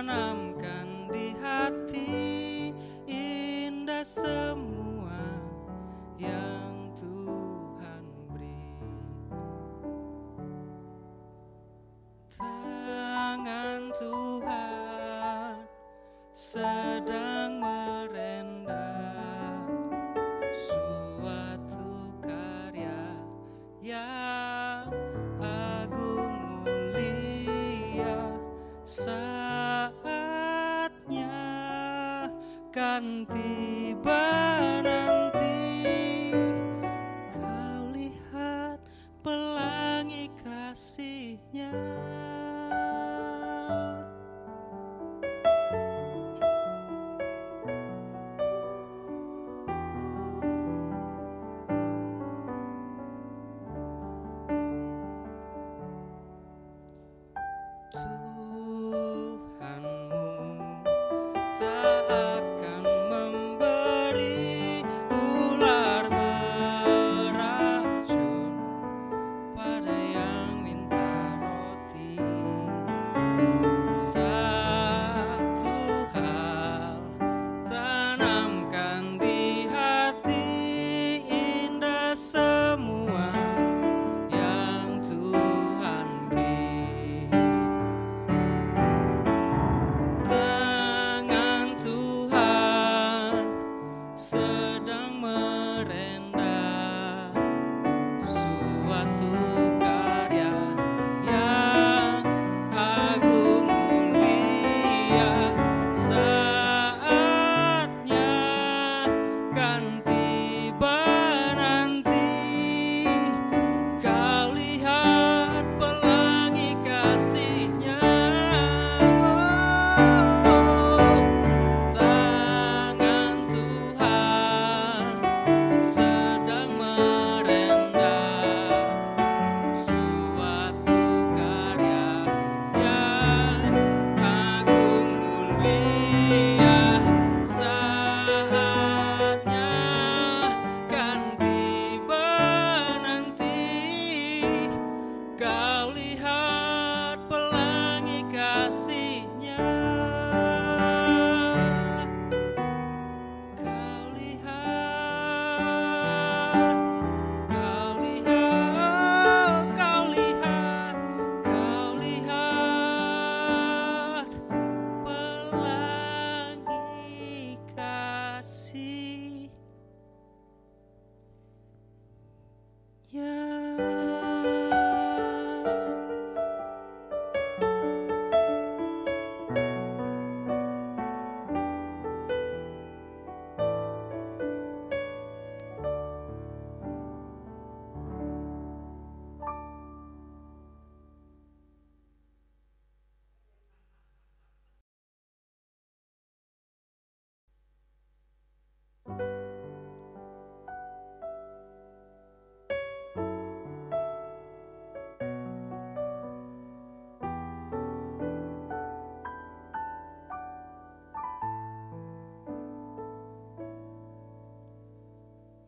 tanamkan di hati, indah semua yang Tuhan beri. Tangan Tuhan sedang merendam suatu karya yang agung mulia. Saatnya kan tiba nanti, kau lihat pelangi kasih-Nya. Tuhanmu tak akan memberi ular beracun pada yang minta roti. Satu hal tanamkan di hati, indah semua yang Tuhan beri. Tangan Tuhan sedang merendam suatu karya yang agung mulia. Saatnya kan tiba nanti, kau lihat pelangi kasih-Nya. Tangan Tuhan sedang merendam suatu karya yang agung mulia. Saatnya kan tiba nanti, kau lihat pelangi kasih-Nya. Kau lihat, kau lihat, kau lihat, kau lihat pelangi kasih-Nya.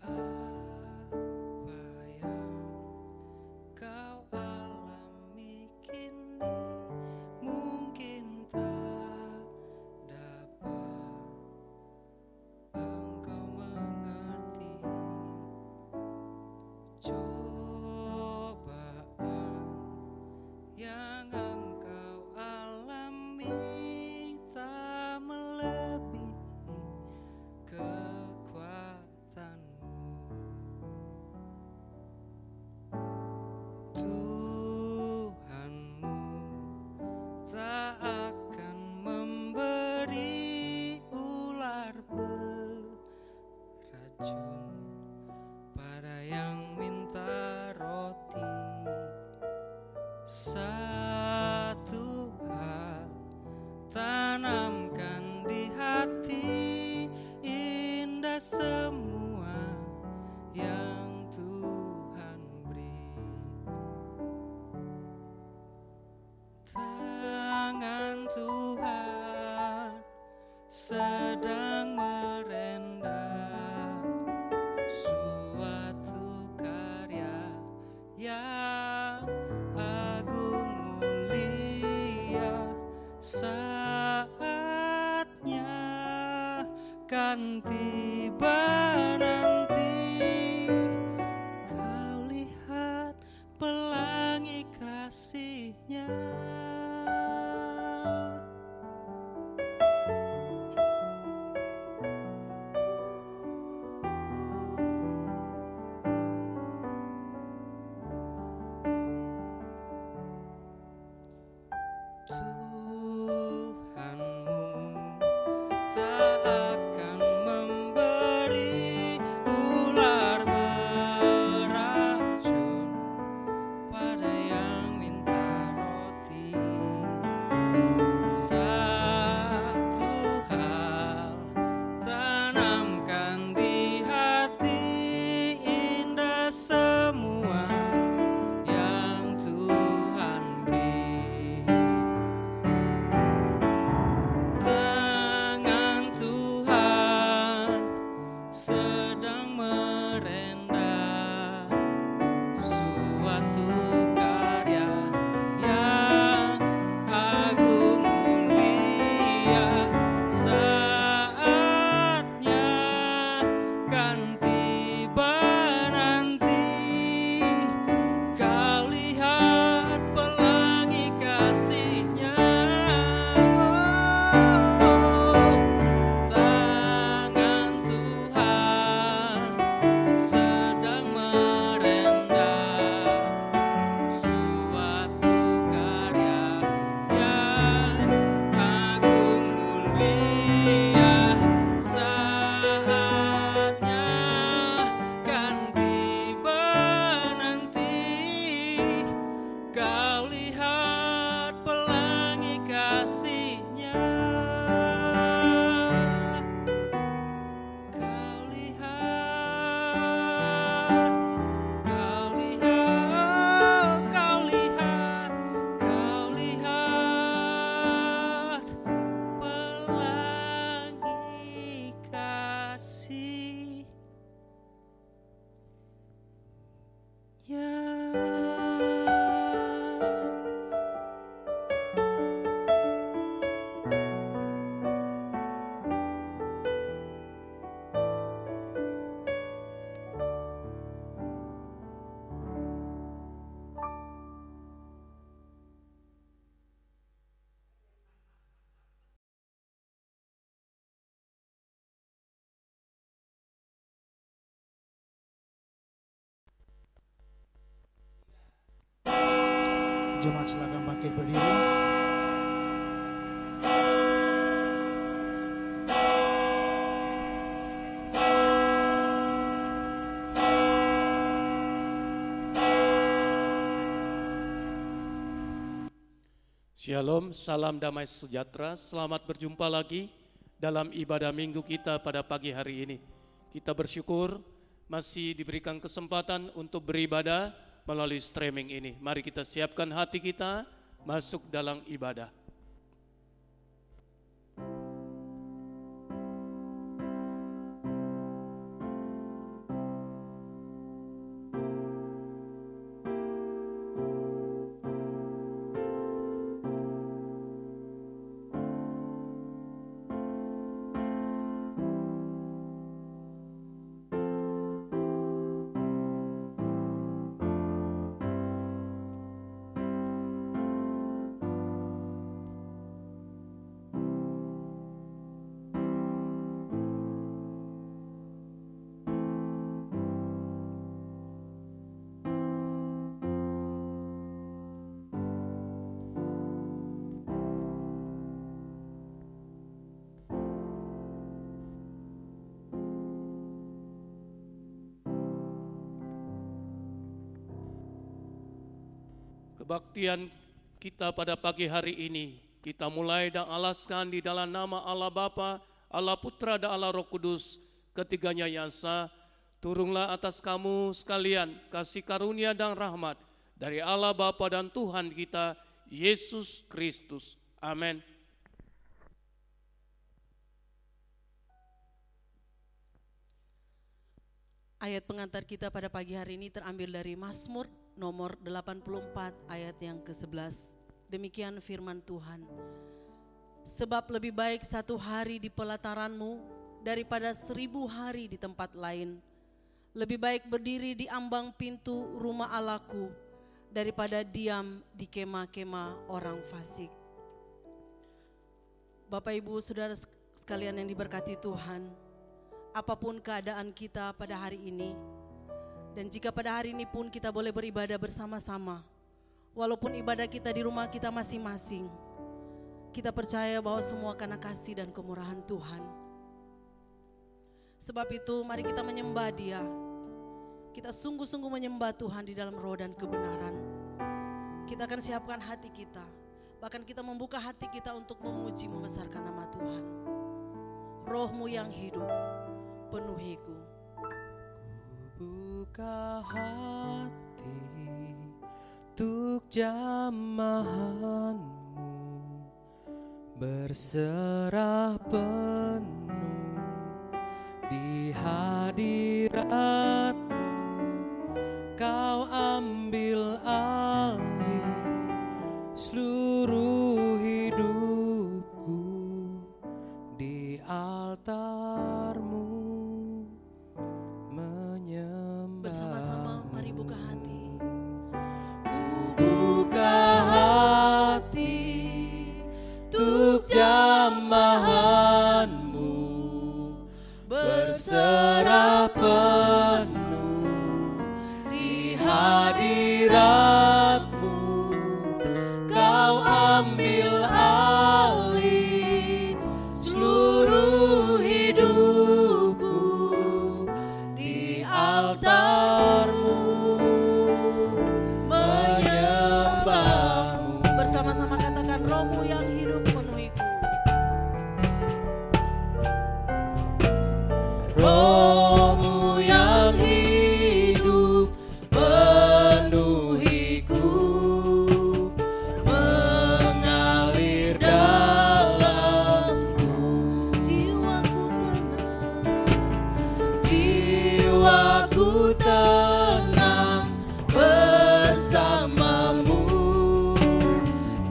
Apa yang kau alami kini mungkin tak dapat engkau mengerti. Cobaan yang engkau alami tak melebihi kekuatanmu. Tuhanmu tak akan memberi ular beracun pada yang minta roti. Satu hal tanamkan di hati, indah semua yang Tuhan beri. Tangan Tuhan sedang merendam suatu karya yang agung mulia. Saatnya saatnya kan tiba nanti, kau lihat pelangi kasih-Nya. Tuhanmu tak akan memberi ular beracun pada yang minta roti. Satu hal tanamkan di hati, indah semua yang Tuhan beri. Tangan Tuhan sedang merendam suatu karya yang agung mulia. Saatnya kan tiba nanti, kau lihat pelangi kasih-Nya. Tangan Tuhan sedang merendam suatu karya yang agung mulia. Saatnya kan tiba nanti, kau lihat pelangi kasih-Nya. Kau lihat, kau lihat, kau lihat, kau lihat pelangi kasih-Nya. Jemaat silakan bangkit berdiri. Shalom, salam damai sejahtera. Selamat berjumpa lagi dalam ibadah minggu kita pada pagi hari ini. Kita bersyukur masih diberikan kesempatan untuk beribadah melalui streaming ini. Mari kita siapkan hati kita masuk dalam ibadah. Kebaktian kita pada pagi hari ini, kita mulai dan alaskan di dalam nama Allah Bapa, Allah Putra dan Allah Roh Kudus, ketiganya yang esa. Turunlah atas kamu sekalian kasih karunia dan rahmat dari Allah Bapa dan Tuhan kita, Yesus Kristus. Amin. Ayat pengantar kita pada pagi hari ini terambil dari Mazmur nomor 84 ayat yang ke-11. Demikian firman Tuhan. Sebab lebih baik 1 hari di pelataran-Mu daripada 1000 hari di tempat lain. Lebih baik berdiri di ambang pintu rumah Allahku daripada diam di kemah-kemah orang fasik. Bapak Ibu Saudara sekalian yang diberkati Tuhan, apapun keadaan kita pada hari ini, dan jika pada hari ini pun kita boleh beribadah bersama-sama, walaupun ibadah kita di rumah kita masing-masing, kita percaya bahwa semua karena kasih dan kemurahan Tuhan. Sebab itu mari kita menyembah Dia. Kita sungguh-sungguh menyembah Tuhan di dalam roh dan kebenaran. Kita akan siapkan hati kita. Bahkan kita membuka hati kita untuk memuji membesarkan nama Tuhan. Roh-Mu yang hidup, penuhiku. Buka hati untuk jamahan-Mu, berserah penuh di hadirat-Mu. Kau ambil alih seluruh hidupku di altar-Mu, menyembah. Bersama-sama mari buka hati. Buka hati untuk jamahan-Mu, berserah penuh di hadirat-Mu. Kau ambil alih seluruh hidupku di altar-Mu, menyembah-Mu. Bersama-sama katakan, Roh-Mu yang hidup penuhiku. Roh-Mu yang hidup penuhiku, mengalir dalamku. Jiwaku tenang bersama-Mu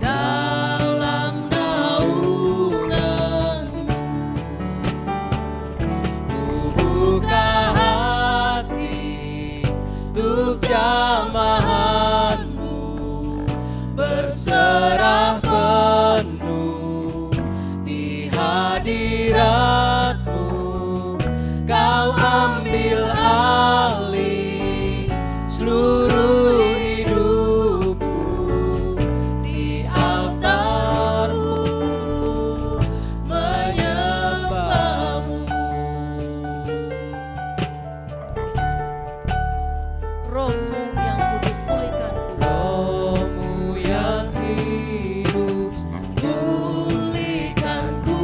dalam naungan-Mu. Buka hati untuk jamahan-Mu, berserah penuh di hadirat-Mu. Kau ambil alih seluruh hidupku di altar-Mu, menyembah-Mu. Roh-Mu yang kudus pulihkanku. Roh-Mu yang hidup pulihkanku,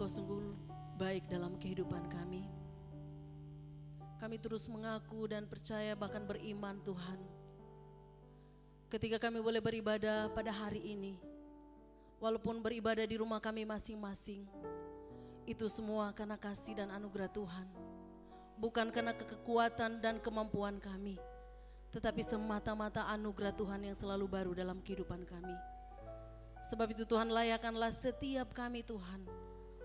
Engkau sungguh baik dalam kehidupan kami. Kami terus mengaku dan percaya bahkan beriman Tuhan. Ketika kami boleh beribadah pada hari ini, walaupun beribadah di rumah kami masing-masing, itu semua karena kasih dan anugerah Tuhan. Bukan karena kekuatan dan kemampuan kami, tetapi semata-mata anugerah Tuhan yang selalu baru dalam kehidupan kami. Sebab itu Tuhan, layakkanlah setiap kami Tuhan,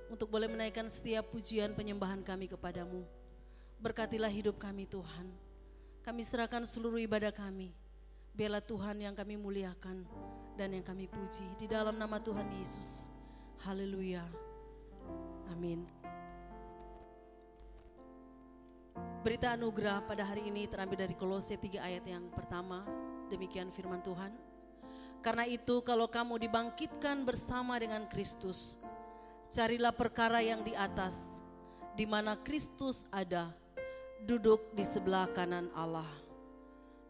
untuk boleh menaikkan setiap pujian penyembahan kami kepadamu. Berkatilah hidup kami Tuhan. Kami serahkan seluruh ibadah kami. Biarlah Tuhan yang kami muliakan dan yang kami puji. Di dalam nama Tuhan Yesus. Haleluya. Amin. Berita anugerah pada hari ini terambil dari Kolose 3 ayat yang pertama. Demikian firman Tuhan. Karena itu kalau kamu dibangkitkan bersama dengan Kristus, carilah perkara yang di atas, di mana Kristus ada, duduk di sebelah kanan Allah.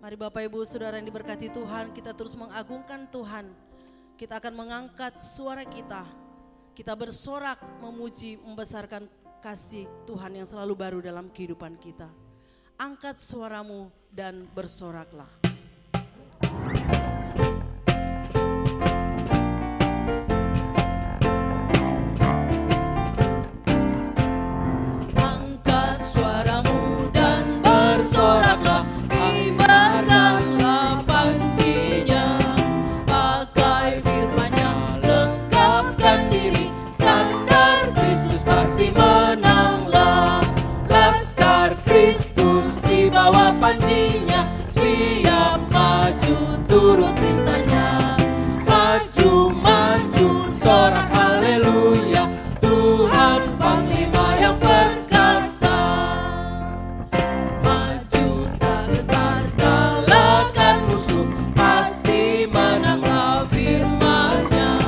Mari Bapak Ibu Saudara yang diberkati Tuhan, kita terus mengagungkan Tuhan. Kita akan mengangkat suara kita. Kita bersorak memuji, membesarkan kasih Tuhan yang selalu baru dalam kehidupan kita. Angkat suaramu dan bersoraklah. Panjinya siap maju turut perintahnya. Maju, maju, sorak haleluya, Tuhan Panglima yang perkasa. Maju tak gentar, kalahkan musuh, pasti menanglah firman-Nya.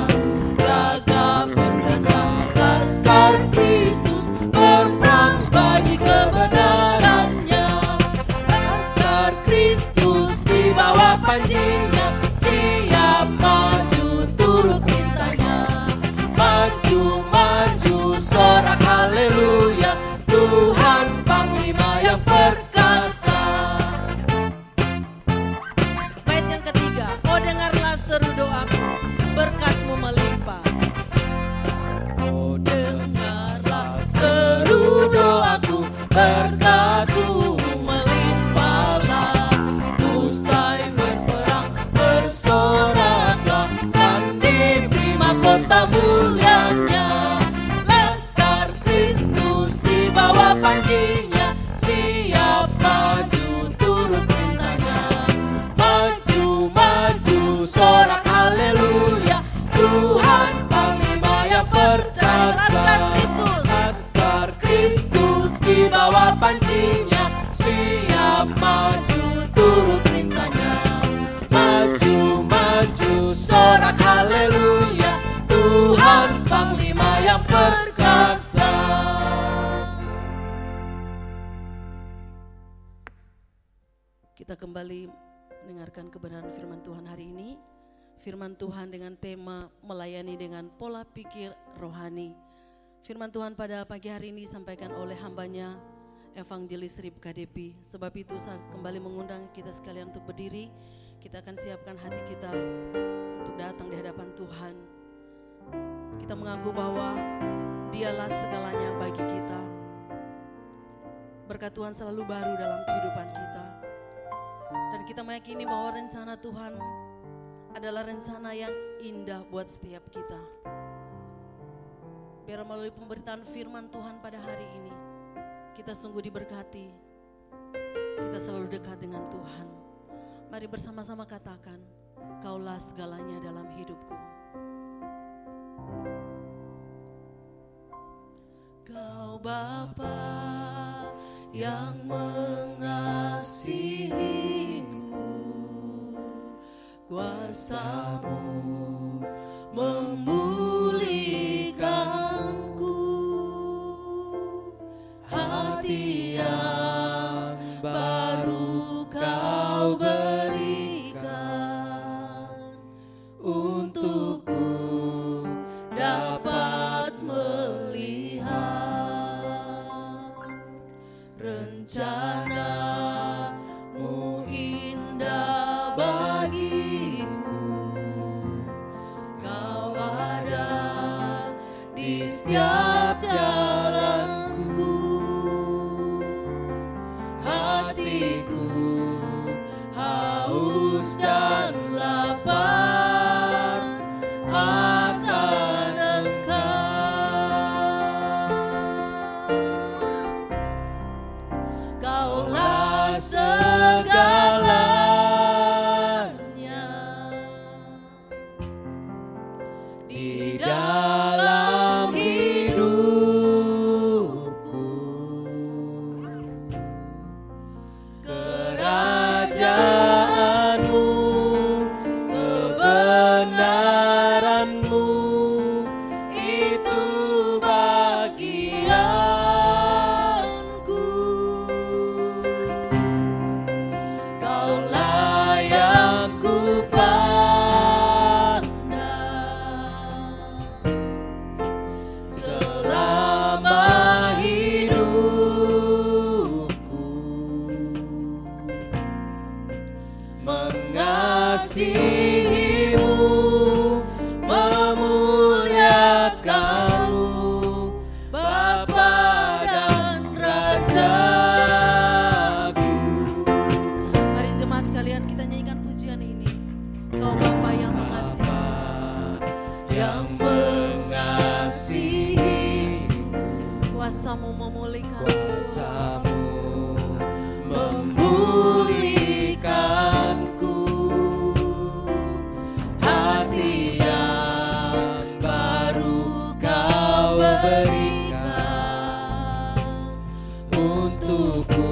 Gagah perkasa, laskar Kristus berperang bagi kebenaran. Panjinya siap maju turut perintahnya. Maju, maju, sorak haleluya, Tuhan Panglima yang perkasa. Bait yang ketiga, oh dengarlah seru doaku, berkat-Mu melimpah. Oh dengarlah seru doaku, berkat-Mu melimpahlah. Bersoraklah dan diberi mahkota mulianya. Laskar Kristus di bawah panjinya siap maju turut perintahnya. Maju, maju, sorak haleluya, Tuhan Panglima yang perkasa. Laskar Kristus di bawah panjinya siap maju turut perintahnya. Maju, maju, sorak haleluya, Tuhan Panglima yang perkasa. Kita kembali mendengarkan kebenaran firman Tuhan hari ini. Firman Tuhan dengan tema melayani dengan pola pikir rohani. Firman Tuhan pada pagi hari ini disampaikan oleh hambanya Evangelis Ribka Depi. Sebab itu saya kembali mengundang kita sekalian untuk berdiri. Kita akan siapkan hati kita untuk datang di hadapan Tuhan. Kita mengaku bahwa Dialah segalanya bagi kita. Berkat Tuhan selalu baru dalam kehidupan kita. Dan kita meyakini bahwa rencana Tuhan adalah rencana yang indah buat setiap kita. Biar melalui pemberitaan firman Tuhan pada hari ini, kita sungguh diberkati. Kita selalu dekat dengan Tuhan. Mari bersama-sama katakan, Kaulah segalanya dalam hidupku. Kau Bapa yang mengasihiku, kuasa-Mu memulihkanku. Hati yang baru Kau berikan, untukku dapat melihat haus dan lapar akan Engkau. Kaulah segalanya di dalam hidupku. Kerajaanmu, kebenaranmu, itu bagianku. Kaulah yang ku pandang selama hidupku, mengasihimu, memuliakanmu, Bapa dan Rajaku. Mari jemaat sekalian kita nyanyikan pujian ini. Kau Bapa yang mengasihi. Bapa yang mengasihi, Kuasamu memulihkan. kuasamu memulihkanku. Hati yang baru Kau berikan untukku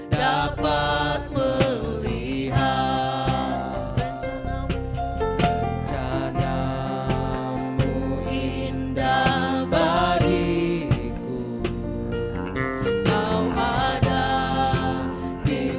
dapat melihat rencanamu indah bagiku. Kau ada di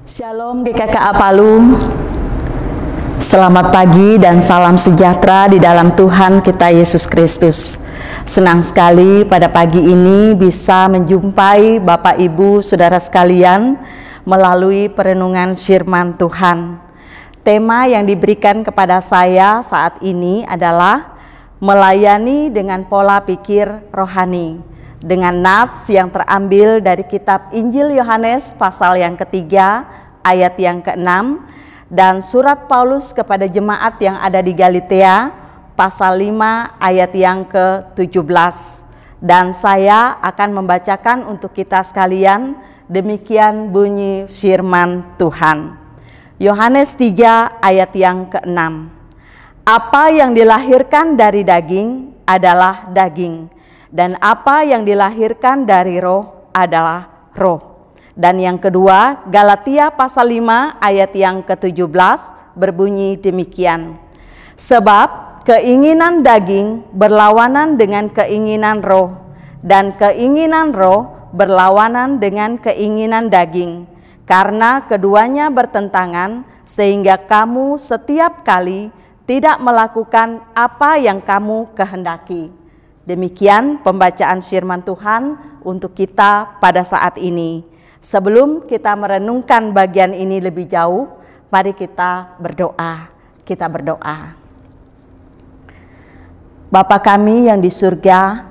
Shalom GKKA Palu. Selamat pagi dan salam sejahtera di dalam Tuhan kita Yesus Kristus. Senang sekali pada pagi ini bisa menjumpai Bapak Ibu Saudara sekalian melalui perenungan firman Tuhan. Tema yang diberikan kepada saya saat ini adalah melayani dengan pola pikir rohani, dengan nats yang terambil dari kitab Injil Yohanes pasal yang ketiga ayat yang ke-6 dan surat Paulus kepada jemaat yang ada di Galatia pasal 5 ayat yang ke-17. Dan saya akan membacakan untuk kita sekalian, demikian bunyi firman Tuhan. Yohanes 3 ayat yang ke-6. Apa yang dilahirkan dari daging adalah daging, dan apa yang dilahirkan dari roh adalah roh. Dan yang kedua, Galatia pasal 5 ayat yang ke-17 berbunyi demikian. Sebab keinginan daging berlawanan dengan keinginan roh, dan keinginan roh berlawanan dengan keinginan daging. Karena keduanya bertentangan, sehingga kamu setiap kali tidak melakukan apa yang kamu kehendaki. Demikian pembacaan firman Tuhan untuk kita pada saat ini. Sebelum kita merenungkan bagian ini lebih jauh, mari kita berdoa. Kita berdoa. Bapa kami yang di surga,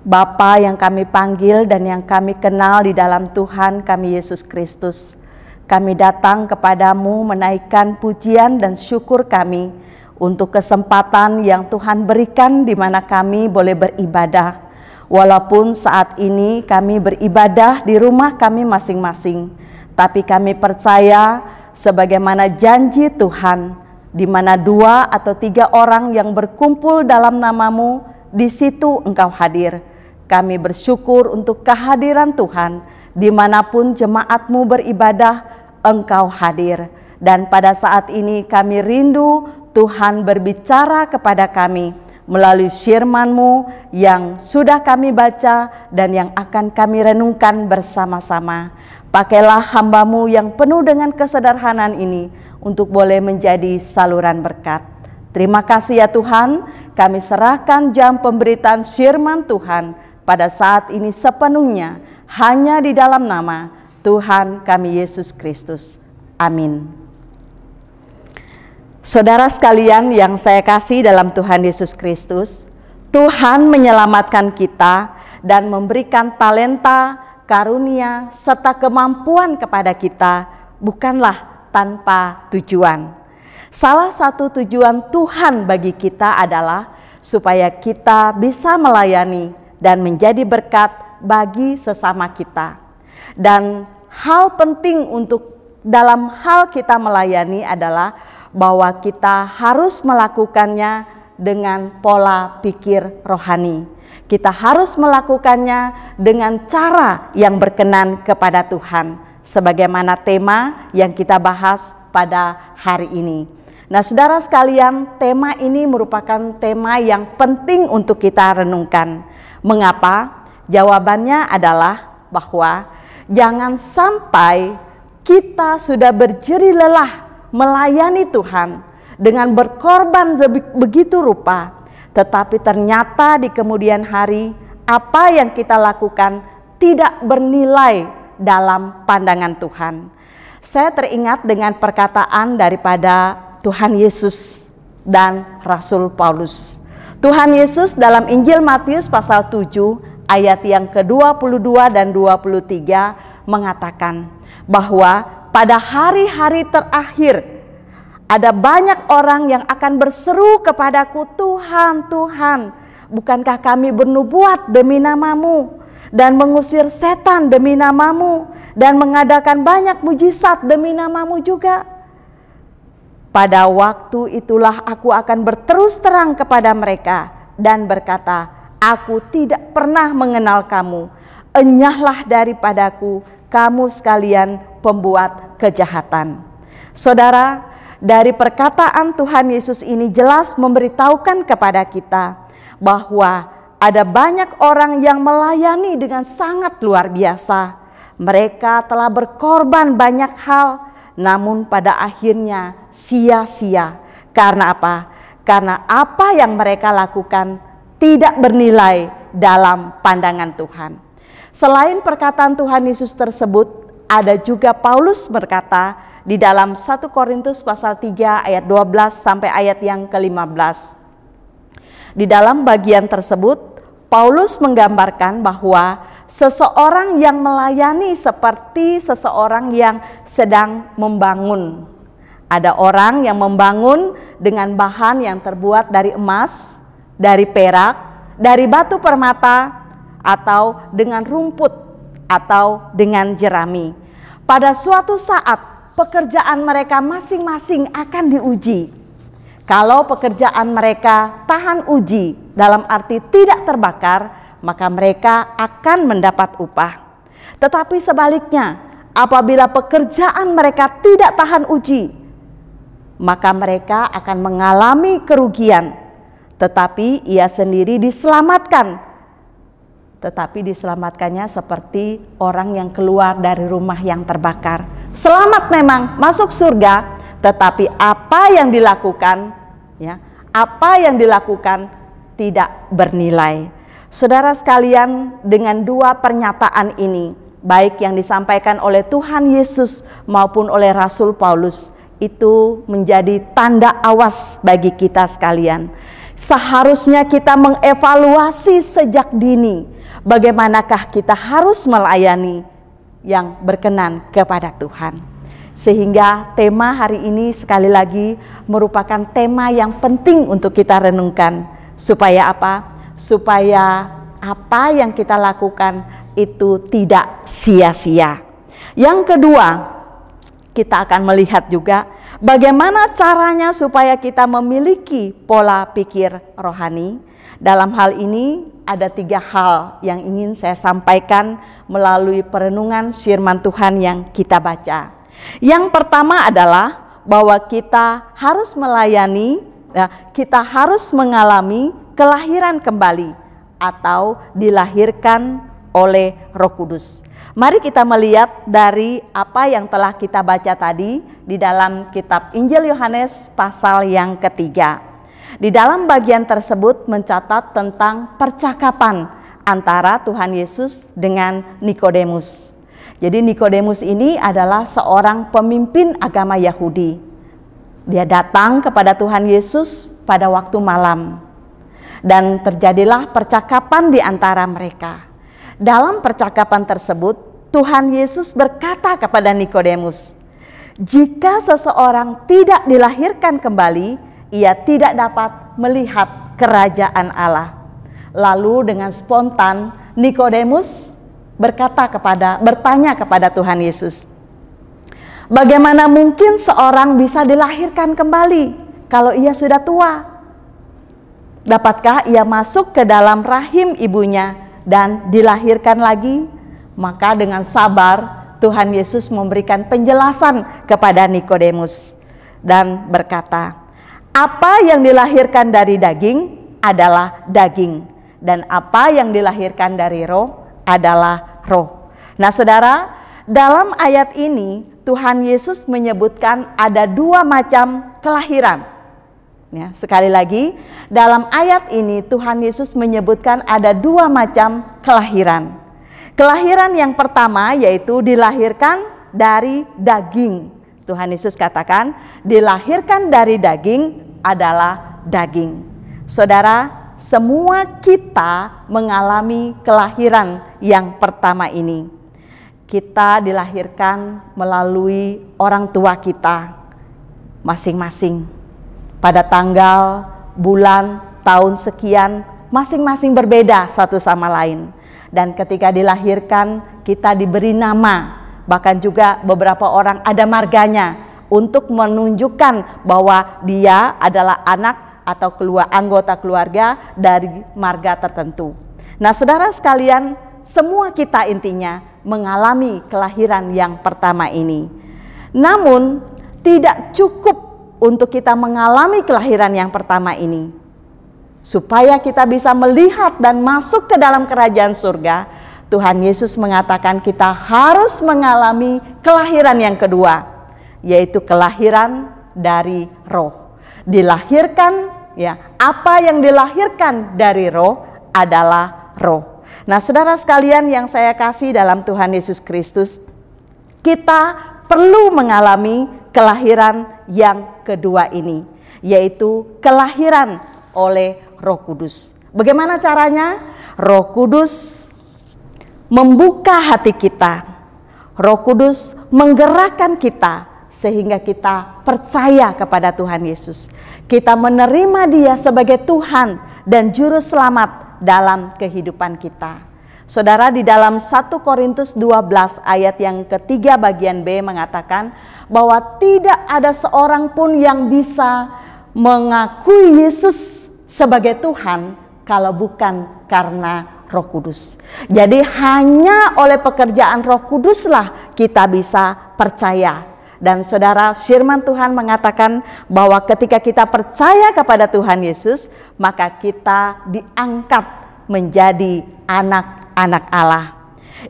Bapa yang kami panggil dan yang kami kenal di dalam Tuhan kami Yesus Kristus, kami datang kepadamu menaikkan pujian dan syukur kami untuk kesempatan yang Tuhan berikan di mana kami boleh beribadah. Walaupun saat ini kami beribadah di rumah kami masing-masing, tapi kami percaya sebagaimana janji Tuhan, di mana 2 atau 3 orang yang berkumpul dalam namamu, di situ Engkau hadir. Kami bersyukur untuk kehadiran Tuhan, dimanapun jemaatmu beribadah, Engkau hadir. Dan pada saat ini kami rindu Tuhan berbicara kepada kami melalui firman-Mu yang sudah kami baca dan yang akan kami renungkan bersama-sama. Pakailah hamba-Mu yang penuh dengan kesederhanaan ini untuk boleh menjadi saluran berkat. Terima kasih ya Tuhan, kami serahkan jam pemberitaan firman Tuhan pada saat ini sepenuhnya hanya di dalam nama Tuhan kami Yesus Kristus. Amin. Saudara sekalian yang saya kasih dalam Tuhan Yesus Kristus, Tuhan menyelamatkan kita dan memberikan talenta, karunia, serta kemampuan kepada kita bukanlah tanpa tujuan. Salah satu tujuan Tuhan bagi kita adalah supaya kita bisa melayani dan menjadi berkat bagi sesama kita. Dan hal penting untuk dalam hal kita melayani adalah bahwa kita harus melakukannya dengan pola pikir rohani. Kita harus melakukannya dengan cara yang berkenan kepada Tuhan, sebagaimana tema yang kita bahas pada hari ini. Nah, saudara sekalian, tema ini merupakan tema yang penting untuk kita renungkan. Mengapa? Jawabannya adalah bahwa jangan sampai kita sudah berjerih lelah melayani Tuhan dengan berkorban begitu rupa, tetapi ternyata di kemudian hari apa yang kita lakukan tidak bernilai dalam pandangan Tuhan. Saya teringat dengan perkataan daripada Tuhan Yesus dan Rasul Paulus. Tuhan Yesus dalam Injil Matius pasal 7 ayat yang ke-22 dan 23 mengatakan bahwa pada hari-hari terakhir ada banyak orang yang akan berseru kepadaku, Tuhan, Tuhan, bukankah kami bernubuat demi namamu dan mengusir setan demi namamu dan mengadakan banyak mujizat demi namamu juga? Pada waktu itulah aku akan berterus terang kepada mereka dan berkata, aku tidak pernah mengenal kamu. Enyahlah daripadaku, kamu sekalian pembuat kejahatan. Saudara, dari perkataan Tuhan Yesus ini jelas memberitahukan kepada kita bahwa ada banyak orang yang melayani dengan sangat luar biasa. Mereka telah berkorban banyak hal, namun pada akhirnya sia-sia. Karena apa? Karena apa yang mereka lakukan tidak bernilai dalam pandangan Tuhan. Selain perkataan Tuhan Yesus tersebut, ada juga Paulus berkata di dalam 1 Korintus pasal 3 ayat 12 sampai ayat yang ke-15. Di dalam bagian tersebut, Paulus menggambarkan bahwa seseorang yang melayani seperti seseorang yang sedang membangun. Ada orang yang membangun dengan bahan yang terbuat dari emas, dari perak, dari batu permata, atau dengan rumput, atau dengan jerami. Pada suatu saat pekerjaan mereka masing-masing akan diuji. Kalau pekerjaan mereka tahan uji dalam arti tidak terbakar, maka mereka akan mendapat upah. Tetapi sebaliknya, apabila pekerjaan mereka tidak tahan uji, maka mereka akan mengalami kerugian. Tetapi ia sendiri diselamatkan. Tetapi diselamatkannya seperti orang yang keluar dari rumah yang terbakar. Selamat memang masuk surga, tetapi apa yang dilakukan, ya, apa yang dilakukan tidak bernilai. Saudara sekalian, dengan dua pernyataan ini, baik yang disampaikan oleh Tuhan Yesus maupun oleh Rasul Paulus, itu menjadi tanda awas bagi kita sekalian. Seharusnya kita mengevaluasi sejak dini bagaimanakah kita harus melayani yang berkenan kepada Tuhan. Sehingga tema hari ini sekali lagi merupakan tema yang penting untuk kita renungkan. Supaya apa? Supaya apa yang kita lakukan itu tidak sia-sia. Yang kedua, kita akan melihat juga bagaimana caranya supaya kita memiliki pola pikir rohani. Dalam hal ini ada 3 hal yang ingin saya sampaikan melalui perenungan firman Tuhan yang kita baca. Yang pertama adalah bahwa kita harus melayani, kita harus mengalami kelahiran kembali atau dilahirkan oleh Roh Kudus. Mari kita melihat dari apa yang telah kita baca tadi di dalam kitab Injil Yohanes pasal yang ketiga. Di dalam bagian tersebut mencatat tentang percakapan antara Tuhan Yesus dengan Nikodemus. Jadi Nikodemus ini adalah seorang pemimpin agama Yahudi. Dia datang kepada Tuhan Yesus pada waktu malam. Dan terjadilah percakapan di antara mereka. Dalam percakapan tersebut, Tuhan Yesus berkata kepada Nikodemus, "Jika seseorang tidak dilahirkan kembali, ia tidak dapat melihat kerajaan Allah." Lalu dengan spontan Nikodemus bertanya kepada Tuhan Yesus, "Bagaimana mungkin seorang bisa dilahirkan kembali kalau ia sudah tua? Dapatkah ia masuk ke dalam rahim ibunya dan dilahirkan lagi?" Maka dengan sabar Tuhan Yesus memberikan penjelasan kepada Nikodemus dan berkata, "Apa yang dilahirkan dari daging adalah daging, dan apa yang dilahirkan dari roh adalah roh." Nah saudara, dalam ayat ini Tuhan Yesus menyebutkan ada 2 macam kelahiran. Ya, sekali lagi, dalam ayat ini Tuhan Yesus menyebutkan ada 2 macam kelahiran. Kelahiran yang pertama yaitu dilahirkan dari daging. Tuhan Yesus katakan dilahirkan dari daging adalah daging. Saudara, semua kita mengalami kelahiran yang pertama ini. Kita dilahirkan melalui orang tua kita masing-masing. Pada tanggal, bulan, tahun sekian, masing-masing berbeda satu sama lain. Dan ketika dilahirkan, kita diberi nama. Bahkan juga beberapa orang ada marganya untuk menunjukkan bahwa dia adalah anak atau anggota keluarga dari marga tertentu. Nah saudara sekalian, semua kita intinya mengalami kelahiran yang pertama ini. Namun tidak cukup untuk kita mengalami kelahiran yang pertama ini. Supaya kita bisa melihat dan masuk ke dalam kerajaan surga, Tuhan Yesus mengatakan kita harus mengalami kelahiran yang kedua. yaitu kelahiran dari roh. Dilahirkan, ya, apa yang dilahirkan dari roh adalah roh. Nah, saudara sekalian yang saya kasih dalam Tuhan Yesus Kristus, kita perlu mengalami kelahiran yang kedua ini, yaitu kelahiran oleh Roh Kudus. Bagaimana caranya? Roh Kudus membuka hati kita. Roh Kudus menggerakkan kita sehingga kita percaya kepada Tuhan Yesus. Kita menerima Dia sebagai Tuhan dan Juru Selamat dalam kehidupan kita. Saudara, di dalam 1 Korintus 12 ayat yang ketiga bagian B mengatakan bahwa tidak ada seorang pun yang bisa mengakui Yesus sebagai Tuhan kalau bukan karena Roh Kudus. Jadi hanya oleh pekerjaan Roh Kuduslah kita bisa percaya. Dan saudara, firman Tuhan mengatakan bahwa ketika kita percaya kepada Tuhan Yesus, maka kita diangkat menjadi anak-anak Allah.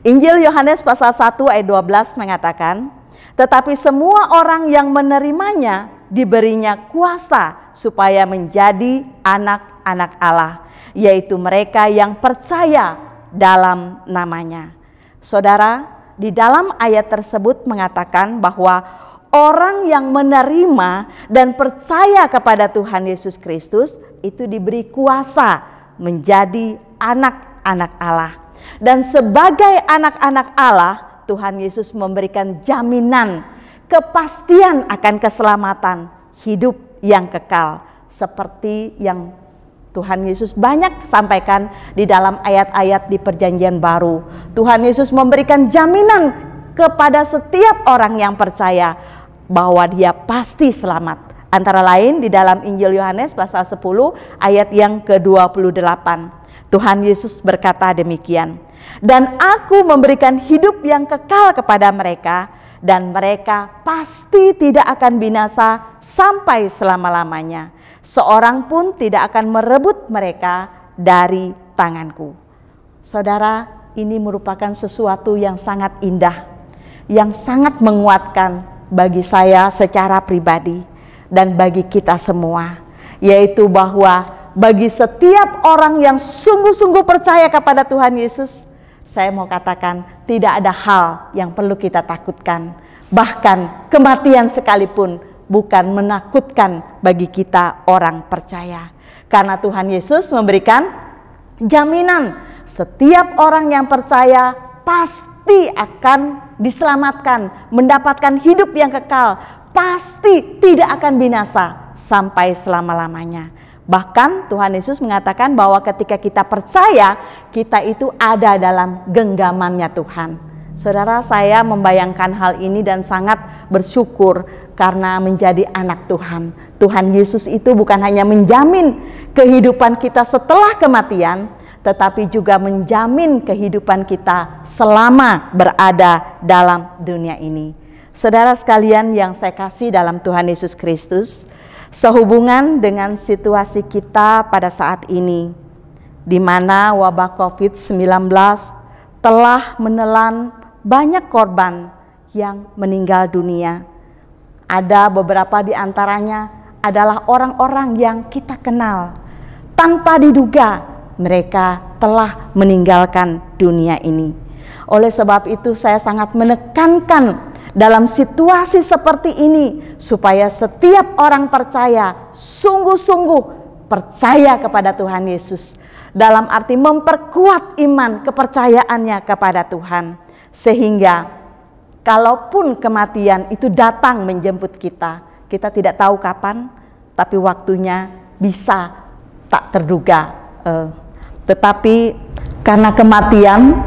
Injil Yohanes pasal 1 ayat 12 mengatakan, tetapi semua orang yang menerimanya diberinya kuasa supaya menjadi anak-anak Allah, yaitu mereka yang percaya dalam namanya. Saudara, di dalam ayat tersebut mengatakan bahwa orang yang menerima dan percaya kepada Tuhan Yesus Kristus itu diberi kuasa menjadi anak-anak Allah. Dan sebagai anak-anak Allah, Tuhan Yesus memberikan jaminan, kepastian akan keselamatan, hidup yang kekal, seperti yang Tuhan Yesus banyak sampaikan di dalam ayat-ayat di Perjanjian Baru. Tuhan Yesus memberikan jaminan kepada setiap orang yang percaya bahwa dia pasti selamat. Antara lain di dalam Injil Yohanes pasal 10 ayat yang ke-28. Tuhan Yesus berkata demikian, dan aku memberikan hidup yang kekal kepada mereka, dan mereka pasti tidak akan binasa sampai selama-lamanya. Seorang pun tidak akan merebut mereka dari tanganku. Saudara, ini merupakan sesuatu yang sangat indah, yang sangat menguatkan bagi saya secara pribadi dan bagi kita semua, yaitu bahwa bagi setiap orang yang sungguh-sungguh percaya kepada Tuhan Yesus, saya mau katakan tidak ada hal yang perlu kita takutkan. Bahkan kematian sekalipun bukan menakutkan bagi kita orang percaya. Karena Tuhan Yesus memberikan jaminan setiap orang yang percaya pasti akan diselamatkan, mendapatkan hidup yang kekal, pasti tidak akan binasa sampai selama-lamanya. Bahkan Tuhan Yesus mengatakan bahwa ketika kita percaya, kita itu ada dalam genggamannya Tuhan. Saudara, saya membayangkan hal ini dan sangat bersyukur karena menjadi anak Tuhan. Tuhan Yesus itu bukan hanya menjamin kehidupan kita setelah kematian, tetapi juga menjamin kehidupan kita selama berada dalam dunia ini. Saudara sekalian yang saya kasih dalam Tuhan Yesus Kristus, sehubungan dengan situasi kita pada saat ini, di mana wabah COVID-19 telah menelan banyak korban yang meninggal dunia. Ada beberapa di antaranya adalah orang-orang yang kita kenal. Tanpa diduga mereka telah meninggalkan dunia ini. Oleh sebab itu saya sangat menekankan dalam situasi seperti ini supaya setiap orang percaya sungguh-sungguh percaya kepada Tuhan Yesus. Dalam arti memperkuat iman kepercayaannya kepada Tuhan. Sehingga kalaupun kematian itu datang menjemput kita, kita tidak tahu kapan, tapi waktunya bisa tak terduga. Tetapi karena kematian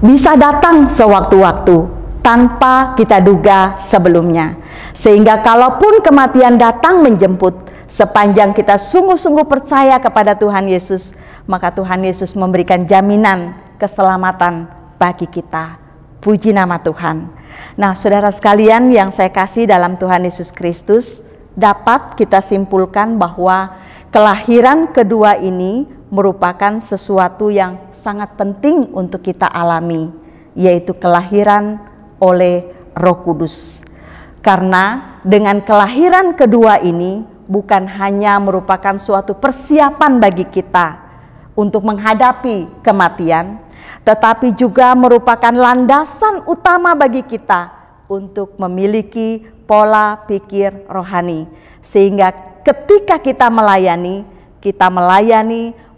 bisa datang sewaktu-waktu tanpa kita duga sebelumnya. Sehingga kalaupun kematian datang menjemput, sepanjang kita sungguh-sungguh percaya kepada Tuhan Yesus, maka Tuhan Yesus memberikan jaminan keselamatan bagi kita. Puji nama Tuhan. Nah, saudara sekalian yang saya kasih dalam Tuhan Yesus Kristus, dapat kita simpulkan bahwa kelahiran kedua ini merupakan sesuatu yang sangat penting untuk kita alami, yaitu kelahiran oleh Roh Kudus. Karena dengan kelahiran kedua ini bukan hanya merupakan suatu persiapan bagi kita untuk menghadapi kematian, tetapi juga merupakan landasan utama bagi kita untuk memiliki pola pikir rohani. Sehingga ketika kita melayani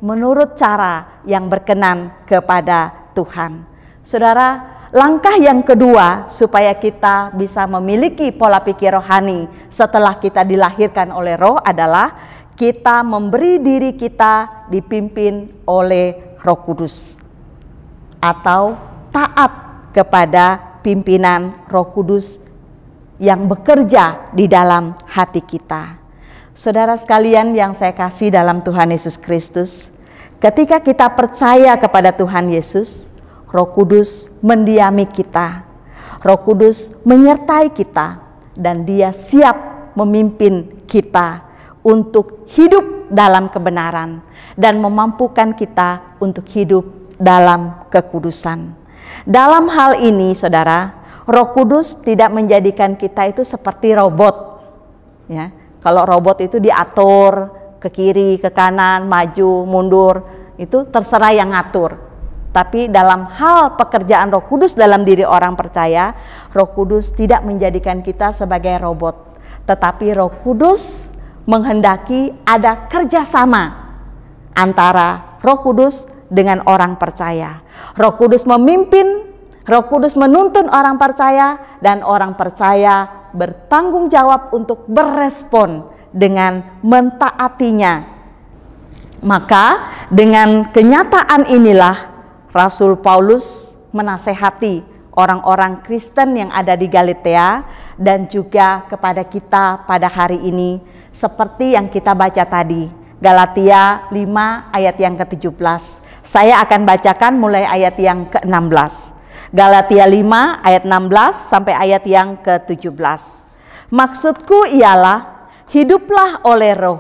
menurut cara yang berkenan kepada Tuhan. Saudara, langkah yang kedua supaya kita bisa memiliki pola pikir rohani setelah kita dilahirkan oleh Roh adalah kita memberi diri kita dipimpin oleh Roh Kudus atau taat kepada pimpinan Roh Kudus yang bekerja di dalam hati kita. Saudara sekalian yang saya kasih dalam Tuhan Yesus Kristus, ketika kita percaya kepada Tuhan Yesus, Roh Kudus mendiami kita, Roh Kudus menyertai kita, dan Dia siap memimpin kita untuk hidup dalam kebenaran dan memampukan kita untuk hidup dalam kekudusan. Dalam hal ini, saudara, Roh Kudus tidak menjadikan kita itu seperti robot. Ya, kalau robot itu diatur ke kiri, ke kanan, maju, mundur, itu terserah yang ngatur. Tapi dalam hal pekerjaan Roh Kudus dalam diri orang percaya, Roh Kudus tidak menjadikan kita sebagai robot, tetapi Roh Kudus menghendaki ada kerjasama antara Roh Kudus dengan orang percaya. Roh Kudus memimpin, Roh Kudus menuntun orang percaya, dan orang percaya bertanggung jawab untuk berespon dengan mentaatinya. Maka dengan kenyataan inilah Rasul Paulus menasehati orang-orang Kristen yang ada di Galatia dan juga kepada kita pada hari ini, seperti yang kita baca tadi, Galatia 5 ayat yang ke-17. Saya akan bacakan mulai ayat yang ke-16. Galatia 5 ayat 16 sampai ayat yang ke-17. Maksudku ialah, hiduplah oleh Roh,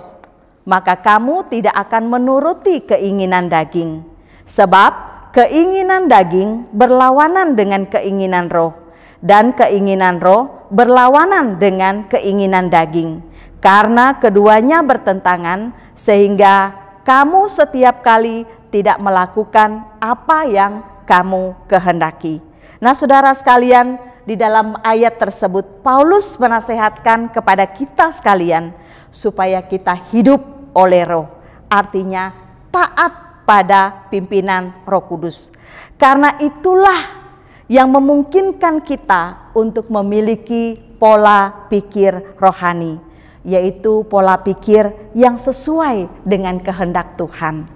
maka kamu tidak akan menuruti keinginan daging. Sebab keinginan daging berlawanan dengan keinginan Roh, dan keinginan Roh berlawanan dengan keinginan daging. Karena keduanya bertentangan, sehingga kamu setiap kali tidak melakukan apa yang kamu kehendaki. Nah, saudara sekalian, di dalam ayat tersebut Paulus menasehatkan kepada kita sekalian supaya kita hidup oleh Roh. Artinya taat pada pimpinan Roh Kudus. Karena itulah yang memungkinkan kita untuk memiliki pola pikir rohani, yaitu pola pikir yang sesuai dengan kehendak Tuhan.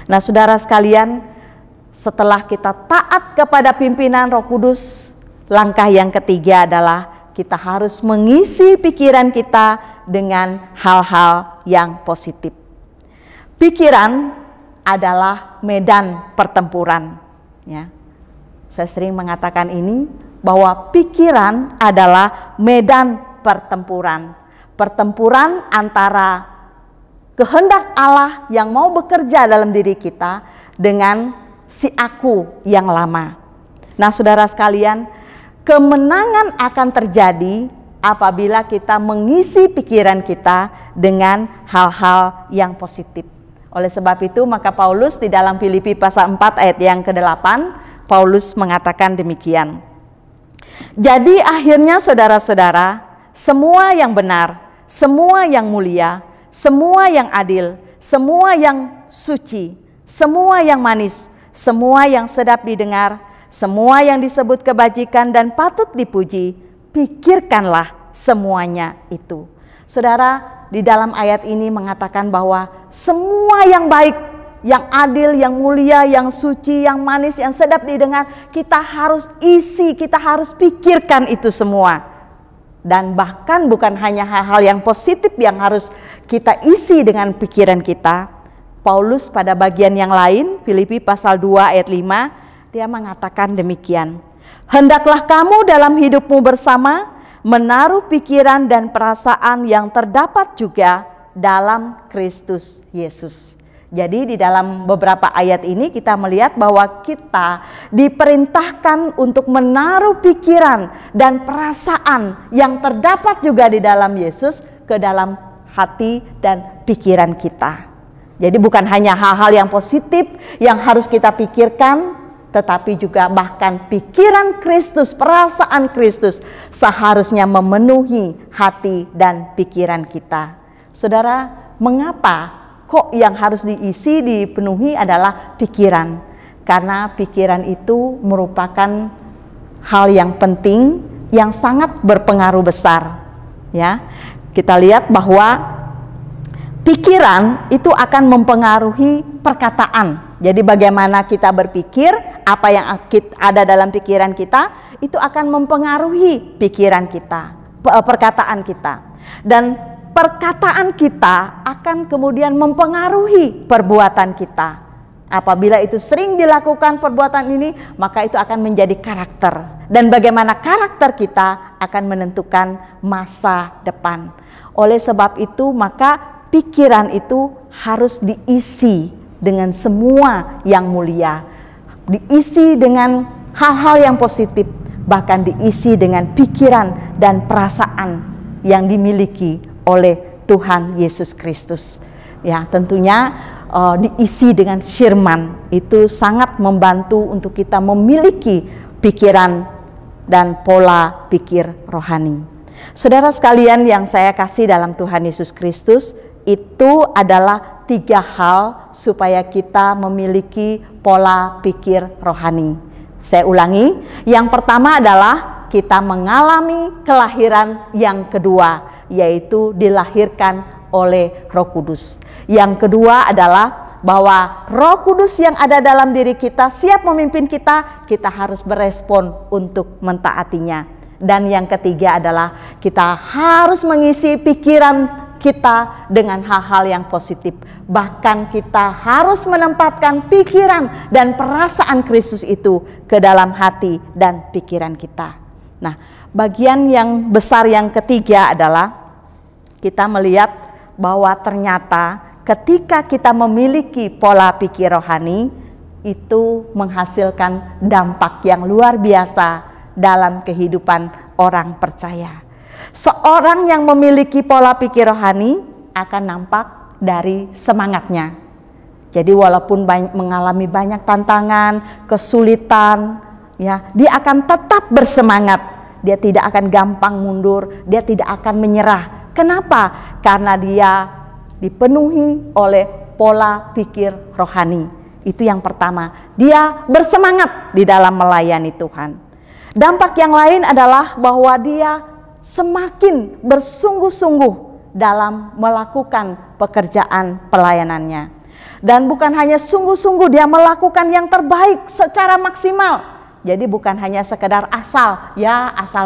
Nah, saudara sekalian, setelah kita taat kepada pimpinan Roh Kudus, langkah yang ketiga adalah kita harus mengisi pikiran kita dengan hal-hal yang positif. Pikiran adalah medan pertempuran. Ya, saya sering mengatakan ini, bahwa pikiran adalah medan pertempuran. Pertempuran antara kehendak Allah yang mau bekerja dalam diri kita dengan si aku yang lama. Nah, saudara sekalian, kemenangan akan terjadi apabila kita mengisi pikiran kita dengan hal-hal yang positif. Oleh sebab itu, maka Paulus di dalam Filipi pasal 4 ayat yang ke-8, Paulus mengatakan demikian. Jadi akhirnya saudara-saudara, semua yang benar, semua yang mulia, semua yang adil, semua yang suci, semua yang manis, semua yang sedap didengar, semua yang disebut kebajikan dan patut dipuji, pikirkanlah semuanya itu. Saudara, di dalam ayat ini mengatakan bahwa semua yang baik, yang adil, yang mulia, yang suci, yang manis, yang sedap didengar, kita harus isi, kita harus pikirkan itu semua. Dan bahkan bukan hanya hal-hal yang positif yang harus kita isi dengan pikiran kita. Paulus pada bagian yang lain, Filipi pasal 2 ayat 5, dia mengatakan demikian. Hendaklah kamu dalam hidupmu bersama menaruh pikiran dan perasaan yang terdapat juga dalam Kristus Yesus. Jadi di dalam beberapa ayat ini kita melihat bahwa kita diperintahkan untuk menaruh pikiran dan perasaan yang terdapat juga di dalam Yesus ke dalam hati dan pikiran kita. Jadi bukan hanya hal-hal yang positif yang harus kita pikirkan, tetapi juga bahkan pikiran Kristus, perasaan Kristus seharusnya memenuhi hati dan pikiran kita. Saudara, mengapa kok yang harus diisi, dipenuhi adalah pikiran? Karena pikiran itu merupakan hal yang penting, yang sangat berpengaruh besar. Ya, kita lihat bahwa pikiran itu akan mempengaruhi perkataan. Jadi bagaimana kita berpikir, apa yang ada dalam pikiran kita, itu akan mempengaruhi pikiran kita, perkataan kita. Dan perkataan kita akan kemudian mempengaruhi perbuatan kita. Apabila itu sering dilakukan perbuatan ini, maka itu akan menjadi karakter. Dan bagaimana karakter kita akan menentukan masa depan. Oleh sebab itu, maka pikiran itu harus diisi dengan semua yang mulia. Diisi dengan hal-hal yang positif, bahkan diisi dengan pikiran dan perasaan yang dimiliki oleh Tuhan Yesus Kristus. Ya, tentunya diisi dengan firman itu sangat membantu untuk kita memiliki pikiran dan pola pikir rohani. Saudara sekalian yang saya kasih dalam Tuhan Yesus Kristus, itu adalah 3 hal supaya kita memiliki pola pikir rohani. Saya ulangi, yang pertama adalah kita mengalami kelahiran yang kedua, yaitu dilahirkan oleh Roh Kudus. Yang kedua adalah bahwa Roh Kudus yang ada dalam diri kita siap memimpin kita, kita harus berespon untuk mentaatinya. Dan yang ketiga adalah kita harus mengisi pikiran kita dengan hal-hal yang positif. Bahkan kita harus menempatkan pikiran dan perasaan Kristus itu ke dalam hati dan pikiran kita. Nah, bagian yang besar yang ketiga adalah kita melihat bahwa ternyata ketika kita memiliki pola pikir rohani, itu menghasilkan dampak yang luar biasa dalam kehidupan orang percaya. Seorang yang memiliki pola pikir rohani akan nampak dari semangatnya. Jadi walaupun mengalami banyak tantangan, kesulitan, ya, dia akan tetap bersemangat. Dia tidak akan gampang mundur, dia tidak akan menyerah. Kenapa? Karena dia dipenuhi oleh pola pikir rohani. Itu yang pertama, dia bersemangat di dalam melayani Tuhan. Dampak yang lain adalah bahwa dia semakin bersungguh-sungguh dalam melakukan pekerjaan pelayanannya. Dan bukan hanya sungguh-sungguh, dia melakukan yang terbaik secara maksimal. Jadi bukan hanya sekedar asal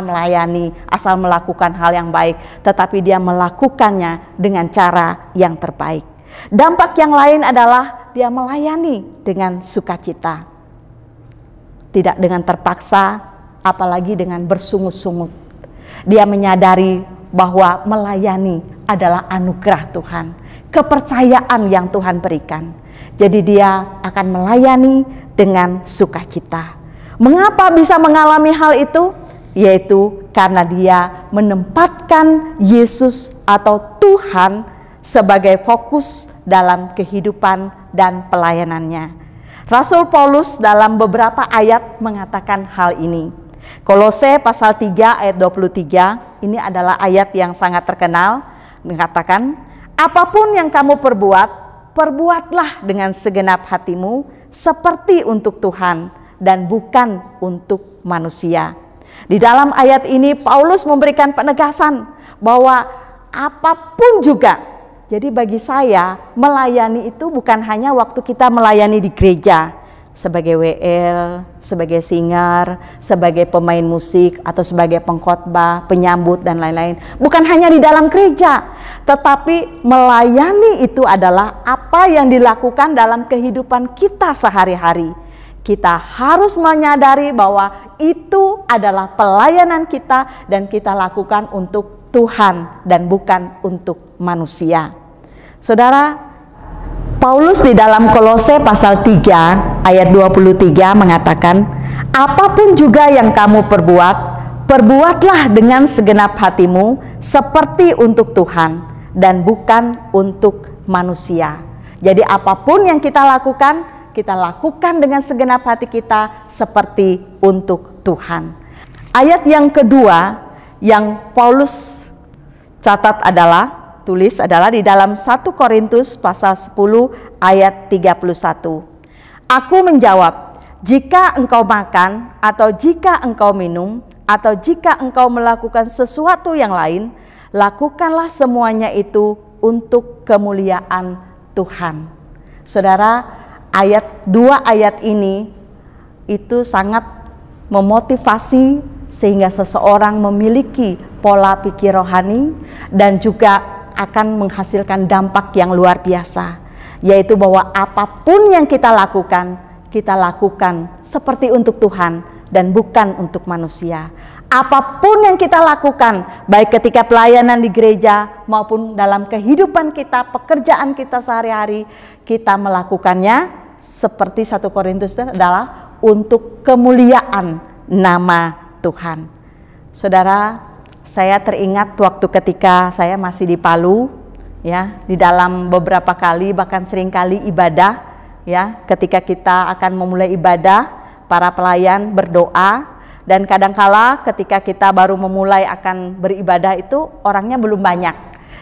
melayani, asal melakukan hal yang baik, tetapi dia melakukannya dengan cara yang terbaik. Dampak yang lain adalah dia melayani dengan sukacita. Tidak dengan terpaksa, apalagi dengan bersungut-sungut. Dia menyadari bahwa melayani adalah anugerah Tuhan, kepercayaan yang Tuhan berikan. Jadi dia akan melayani dengan sukacita. Mengapa bisa mengalami hal itu? Yaitu karena dia menempatkan Yesus atau Tuhan sebagai fokus dalam kehidupan dan pelayanannya. Rasul Paulus dalam beberapa ayat mengatakan hal ini. Kolose pasal 3 ayat 23, ini adalah ayat yang sangat terkenal, mengatakan, apapun yang kamu perbuat, perbuatlah dengan segenap hatimu seperti untuk Tuhan dan bukan untuk manusia. Di dalam ayat ini Paulus memberikan penegasan bahwa apapun juga. Jadi bagi saya melayani itu bukan hanya waktu kita melayani di gereja sebagai WL, sebagai singer, sebagai pemain musik atau sebagai pengkhotbah, penyambut dan lain-lain. Bukan hanya di dalam gereja, tetapi melayani itu adalah apa yang dilakukan dalam kehidupan kita sehari-hari. Kita harus menyadari bahwa itu adalah pelayanan kita dan kita lakukan untuk Tuhan dan bukan untuk manusia. Saudara, Paulus di dalam Kolose pasal 3 ayat 23 mengatakan, apapun juga yang kamu perbuat, perbuatlah dengan segenap hatimu seperti untuk Tuhan dan bukan untuk manusia. Jadi apapun yang kita lakukan dengan segenap hati kita seperti untuk Tuhan. Ayat yang kedua yang Paulus tulis adalah di dalam 1 Korintus pasal 10 ayat 31. Aku menjawab, jika engkau makan atau jika engkau minum atau jika engkau melakukan sesuatu yang lain, lakukanlah semuanya itu untuk kemuliaan Tuhan. Saudara, dua ayat ini itu sangat memotivasi sehingga seseorang memiliki pola pikir rohani dan juga akan menghasilkan dampak yang luar biasa, yaitu bahwa apapun yang kita lakukan seperti untuk Tuhan dan bukan untuk manusia. Apapun yang kita lakukan, baik ketika pelayanan di gereja maupun dalam kehidupan kita, pekerjaan kita sehari-hari, kita melakukannya seperti 1 Korintus itu adalah untuk kemuliaan nama Tuhan. Saudara, saya teringat waktu ketika saya masih di Palu, ya, di dalam beberapa kali bahkan sering kali ibadah, ya, ketika kita akan memulai ibadah, para pelayan berdoa. Dan kadangkala ketika kita baru memulai akan beribadah itu orangnya belum banyak.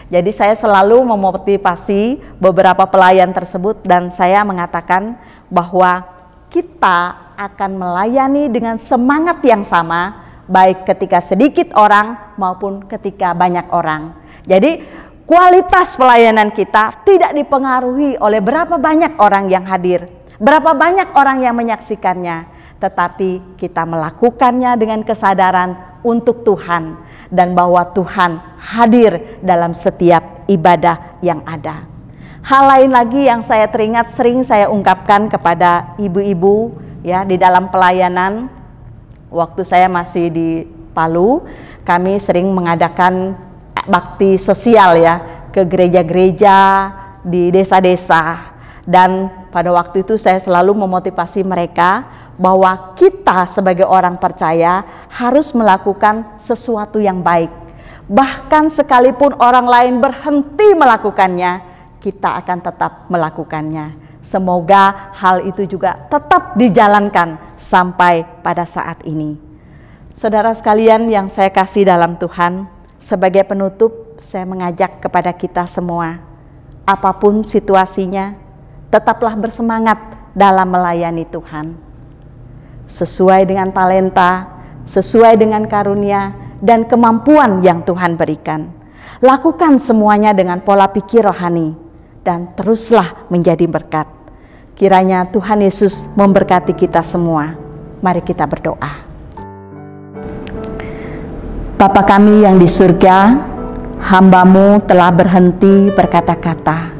Jadi saya selalu memotivasi beberapa pelayan tersebut dan saya mengatakan bahwa kita akan melayani dengan semangat yang sama baik ketika sedikit orang maupun ketika banyak orang. Jadi kualitas pelayanan kita tidak dipengaruhi oleh berapa banyak orang yang hadir, berapa banyak orang yang menyaksikannya, tetapi kita melakukannya dengan kesadaran untuk Tuhan dan bahwa Tuhan hadir dalam setiap ibadah yang ada. Hal lain lagi yang saya teringat sering saya ungkapkan kepada ibu-ibu, ya, di dalam pelayanan. Waktu saya masih di Palu, kami sering mengadakan bakti sosial, ya, ke gereja-gereja di desa-desa. Dan pada waktu itu saya selalu memotivasi mereka bahwa kita sebagai orang percaya harus melakukan sesuatu yang baik. Bahkan sekalipun orang lain berhenti melakukannya, kita akan tetap melakukannya. Semoga hal itu juga tetap dijalankan sampai pada saat ini. Saudara sekalian yang saya kasih dalam Tuhan, sebagai penutup saya mengajak kepada kita semua, apapun situasinya, tetaplah bersemangat dalam melayani Tuhan. Sesuai dengan talenta, sesuai dengan karunia dan kemampuan yang Tuhan berikan. Lakukan semuanya dengan pola pikir rohani dan teruslah menjadi berkat. Kiranya Tuhan Yesus memberkati kita semua. Mari kita berdoa. Bapa kami yang di surga, hamba-Mu telah berhenti berkata-kata.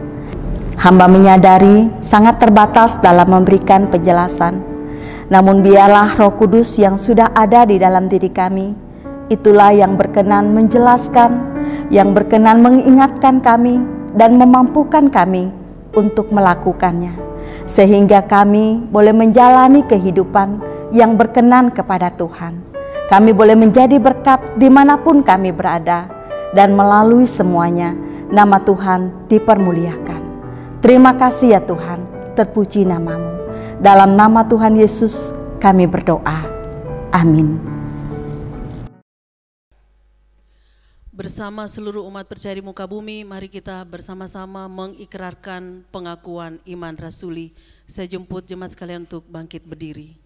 Hamba menyadari sangat terbatas dalam memberikan penjelasan. Namun biarlah Roh Kudus yang sudah ada di dalam diri kami, itulah yang berkenan menjelaskan, yang berkenan mengingatkan kami dan memampukan kami untuk melakukannya. Sehingga kami boleh menjalani kehidupan yang berkenan kepada Tuhan. Kami boleh menjadi berkat dimanapun kami berada, dan melalui semuanya nama Tuhan dipermuliakan. Terima kasih ya Tuhan, terpuji nama-Mu. Dalam nama Tuhan Yesus kami berdoa. Amin. Bersama seluruh umat percaya di muka bumi, mari kita bersama-sama mengikrarkan pengakuan iman rasuli. Saya jemput jemaat sekalian untuk bangkit berdiri.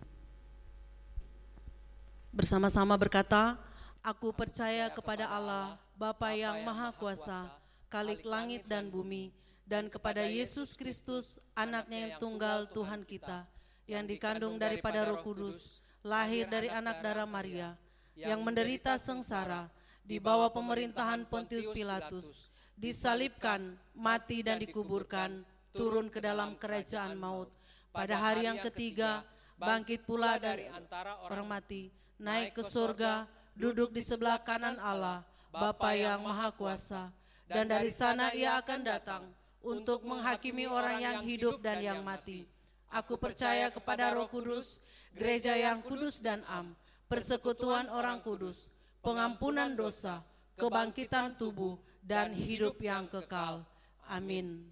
Bersama-sama berkata, aku percaya kepada Allah, Bapa yang Maha Kuasa, Khalik langit dan bumi, dan kepada Yesus Kristus, anaknya yang tunggal Tuhan kita, yang dikandung daripada Roh Kudus, lahir dari anak darah Maria, yang menderita sengsara, di bawah pemerintahan Pontius Pilatus, disalibkan, mati dan dikuburkan, turun ke dalam kerajaan maut. Pada hari yang ketiga, bangkit pula dari antara orang mati, naik ke surga, duduk di sebelah kanan Allah, Bapa yang Maha Kuasa, dan dari sana ia akan datang untuk menghakimi orang yang hidup dan yang mati. Aku percaya kepada Roh Kudus, gereja yang kudus dan am, persekutuan orang kudus, pengampunan dosa, kebangkitan tubuh, dan hidup yang kekal. Amin.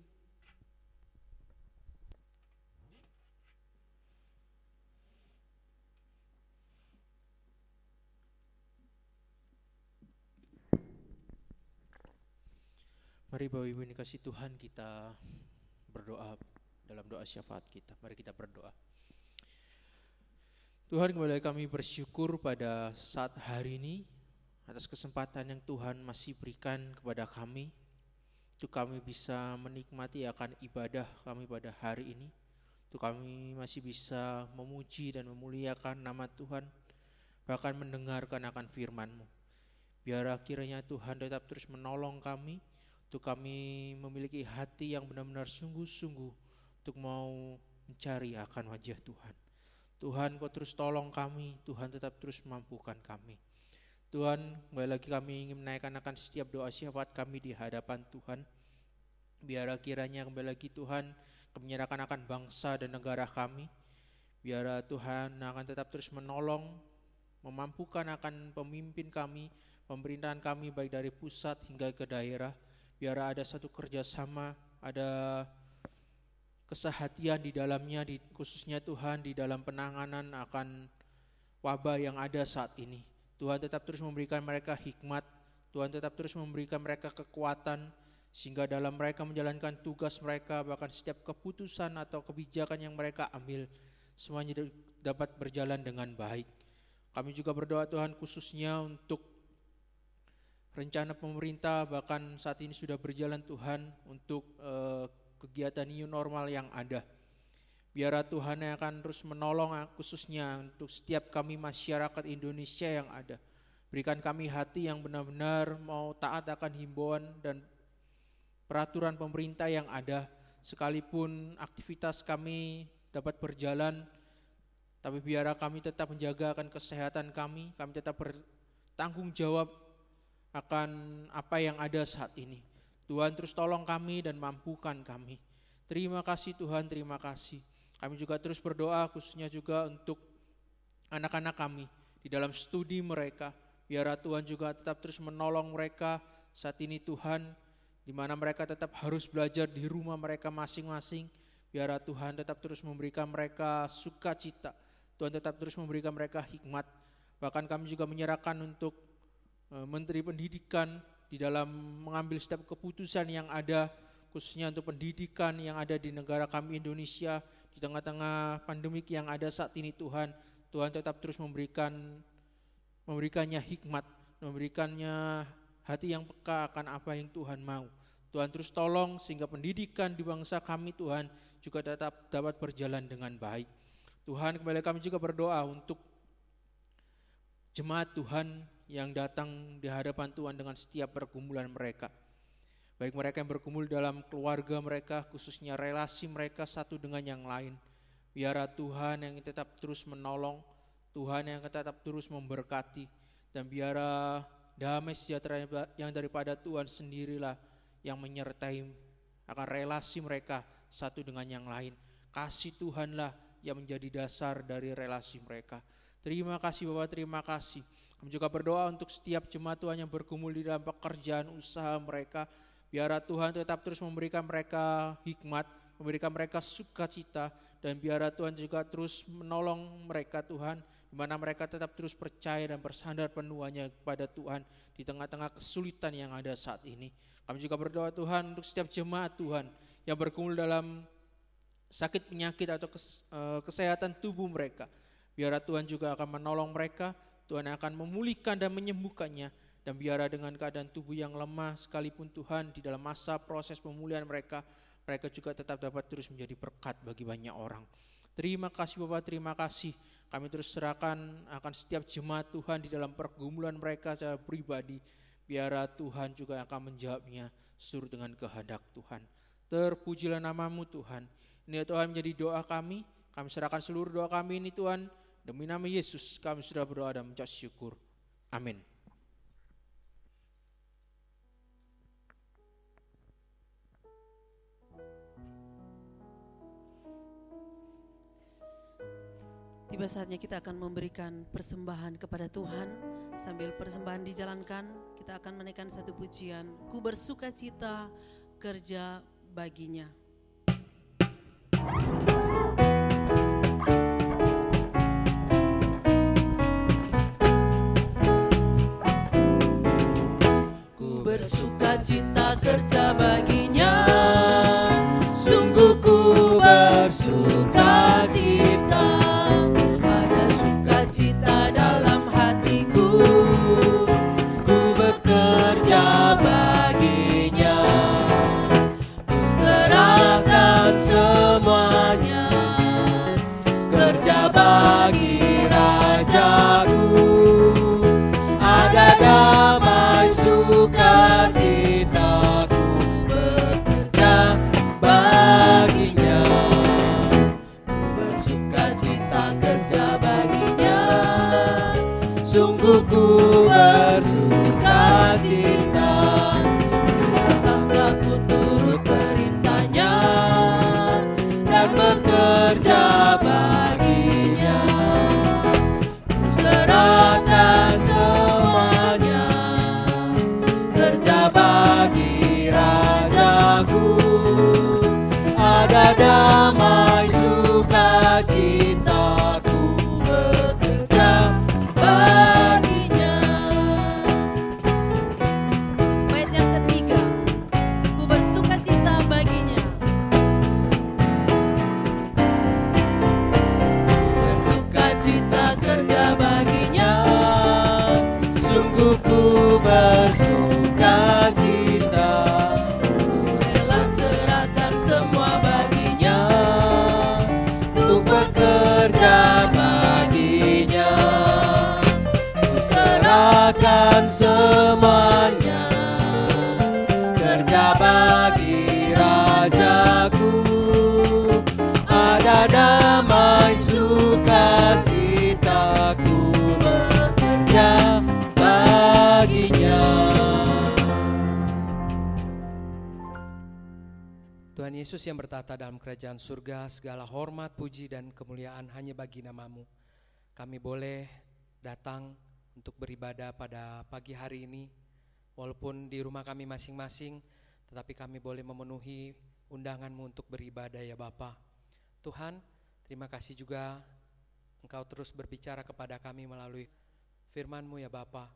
Mari Bapak Ibu yang dikasihi Tuhan, kita berdoa dalam doa syafaat kita. Mari kita berdoa. Tuhan, kembali kami bersyukur pada saat hari ini atas kesempatan yang Tuhan masih berikan kepada kami untuk kami bisa menikmati akan ibadah kami pada hari ini. Untuk kami masih bisa memuji dan memuliakan nama Tuhan, bahkan mendengarkan akan firman-Mu. Biar kiranya Tuhan tetap terus menolong kami, untuk kami memiliki hati yang benar-benar sungguh-sungguh untuk mau mencari akan wajah Tuhan. Tuhan, Kau terus tolong kami, Tuhan tetap terus mampukan kami. Tuhan, kembali lagi kami ingin menaikkan akan setiap doa syafaat kami di hadapan Tuhan. Biar kiranya kembali lagi Tuhan, kami menyerahkan akan bangsa dan negara kami. Biar Tuhan akan tetap terus menolong, memampukan akan pemimpin kami, pemerintahan kami baik dari pusat hingga ke daerah. Biar ada satu kerjasama, ada kesehatian di dalamnya, khususnya Tuhan di dalam penanganan akan wabah yang ada saat ini. Tuhan tetap terus memberikan mereka hikmat, Tuhan tetap terus memberikan mereka kekuatan, sehingga dalam mereka menjalankan tugas mereka, bahkan setiap keputusan atau kebijakan yang mereka ambil, semuanya dapat berjalan dengan baik. Kami juga berdoa Tuhan khususnya untuk rencana pemerintah, bahkan saat ini sudah berjalan Tuhan untuk kegiatan new normal yang ada. Biar Tuhan yang akan terus menolong khususnya untuk setiap kami masyarakat Indonesia yang ada. Berikan kami hati yang benar-benar mau taat akan himbauan dan peraturan pemerintah yang ada. Sekalipun aktivitas kami dapat berjalan, tapi biar kami tetap menjaga akan kesehatan kami tetap bertanggung jawab akan apa yang ada saat ini. Tuhan terus tolong kami dan mampukan kami. Terima kasih Tuhan, terima kasih. Kami juga terus berdoa khususnya juga untuk anak-anak kami di dalam studi mereka. Biar Tuhan juga tetap terus menolong mereka saat ini Tuhan, di mana mereka tetap harus belajar di rumah mereka masing-masing. Biar Tuhan tetap terus memberikan mereka sukacita. Tuhan tetap terus memberikan mereka hikmat. Bahkan kami juga menyerahkan untuk Menteri Pendidikan di dalam mengambil setiap keputusan yang ada, khususnya untuk pendidikan yang ada di negara kami Indonesia di tengah-tengah pandemik yang ada saat ini Tuhan. Tuhan tetap terus memberikannya hikmat, memberikannya hati yang peka akan apa yang Tuhan mau. Tuhan terus tolong sehingga pendidikan di bangsa kami Tuhan juga tetap dapat berjalan dengan baik. Tuhan, kembali kami juga berdoa untuk jemaat Tuhan yang datang di hadapan Tuhan dengan setiap pergumulan mereka. Baik mereka yang bergumul dalam keluarga mereka, khususnya relasi mereka satu dengan yang lain. Biar Tuhan yang tetap terus menolong, Tuhan yang tetap terus memberkati, dan biar damai sejahtera yang daripada Tuhan sendirilah yang menyertai akan relasi mereka satu dengan yang lain. Kasih Tuhanlah yang menjadi dasar dari relasi mereka. Terima kasih Bapak, terima kasih. Kami juga berdoa untuk setiap jemaat Tuhan yang bergumul di dalam pekerjaan usaha mereka. Biar Tuhan tetap terus memberikan mereka hikmat, memberikan mereka sukacita, dan biar Tuhan juga terus menolong mereka Tuhan, di mana mereka tetap terus percaya dan bersandar penuhnya kepada Tuhan di tengah-tengah kesulitan yang ada saat ini. Kami juga berdoa Tuhan untuk setiap jemaat Tuhan yang bergumul dalam sakit penyakit atau kesehatan tubuh mereka. Biar Tuhan juga akan menolong mereka, Tuhan akan memulihkan dan menyembuhkannya, dan biar dengan keadaan tubuh yang lemah sekalipun Tuhan di dalam masa proses pemulihan mereka juga tetap dapat terus menjadi berkat bagi banyak orang. Terima kasih Bapak, terima kasih. Kami terus serahkan akan setiap jemaat Tuhan di dalam pergumulan mereka secara pribadi. Biar Tuhan juga akan menjawabnya seturut dengan kehendak Tuhan. Terpujilah nama-Mu Tuhan. Ini Tuhan menjadi doa kami. Kami serahkan seluruh doa kami ini Tuhan. Demi nama Yesus kami sudah berdoa dan mengucap syukur. Amin. Tiba saatnya kita akan memberikan persembahan kepada Tuhan. Sambil persembahan dijalankan, kita akan menaikkan satu pujian. Ku bersuka cita kerja baginya. Ku bersuka cita kerja baginya, sungguh ku bersuka cita. Ada sukacita dalam hatiku, ku bekerja baginya. Ku serahkan semuanya, kerja bagi Rajaku. Ada damai sukacitaku, bekerja baginya. Ku bersukacita kerja baginya, sungguh ku bersukacita. Datanglah ku turut perintahnya dan bekerja baginya. Ku serahkan semuanya, kerja bagi Rajaku. Ada damai sukacitaku, bekerja baginya. Bait yang ketiga, ku bersuka cita baginya. Ku bersukacita kerja baginya, sungguh ku bersukacita. Ku rela serahkan semua baginya, untuk bekerja baginya. Ku serahkan semuanya, kerja bagi Rajaku. Ada damai sukacitaku, bekerja baginya. Tuhan Yesus yang bertata dalam kerajaan surga, segala hormat, puji, dan kemuliaan hanya bagi nama-Mu. Kami boleh datang untuk beribadah pada pagi hari ini, walaupun di rumah kami masing-masing, tetapi kami boleh memenuhi undangan-Mu untuk beribadah ya Bapa. Tuhan, terima kasih juga Engkau terus berbicara kepada kami melalui firman-Mu ya Bapa,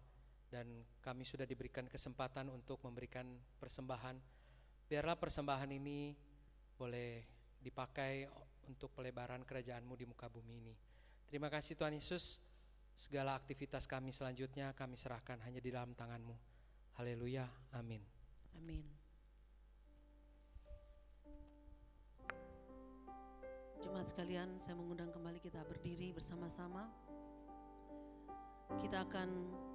dan kami sudah diberikan kesempatan untuk memberikan persembahan. Biarlah persembahan ini boleh dipakai untuk pelebaran kerajaan-Mu di muka bumi ini. Terima kasih Tuhan Yesus, segala aktivitas kami selanjutnya kami serahkan hanya di dalam tangan-Mu. Haleluya, amin. Amin. Jemaat sekalian, saya mengundang kembali kita berdiri bersama-sama. Kita akan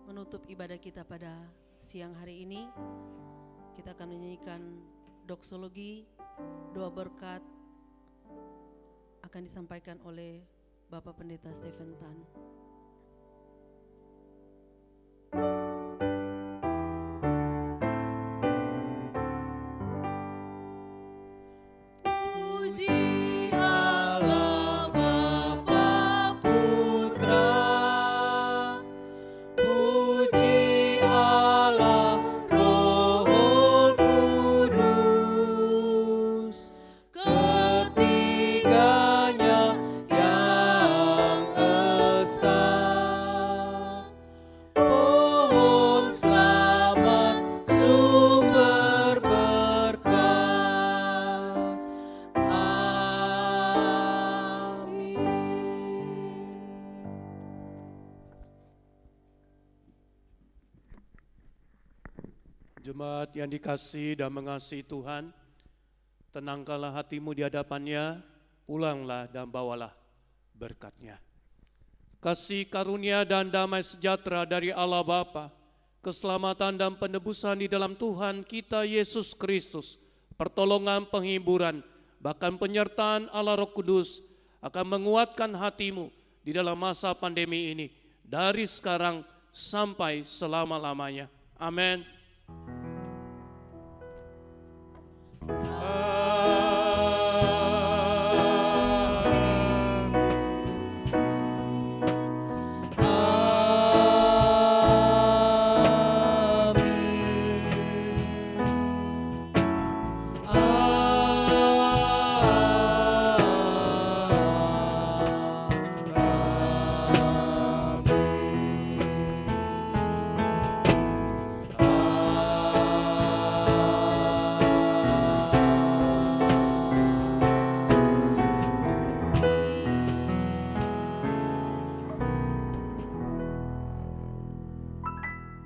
menutup ibadah kita pada siang hari ini. Kita akan menyanyikan doksologi, doa berkat akan disampaikan oleh Bapak Pendeta Stephen Tan. Puji Allah Bapa Putra, puji Allah Roh Kudus, ketiganya yang esa. Pohon selamat, sumber berkat. Amin. Jemaat yang dikasihi dan mengasihi Tuhan, tenangkanlah hatimu di hadapannya, pulanglah dan bawalah berkat-Nya. Kasih karunia dan damai sejahtera dari Allah Bapa, keselamatan dan penebusan di dalam Tuhan kita Yesus Kristus, pertolongan, penghiburan, bahkan penyertaan Allah Roh Kudus akan menguatkan hatimu di dalam masa pandemi ini, dari sekarang sampai selama-lamanya. Amin.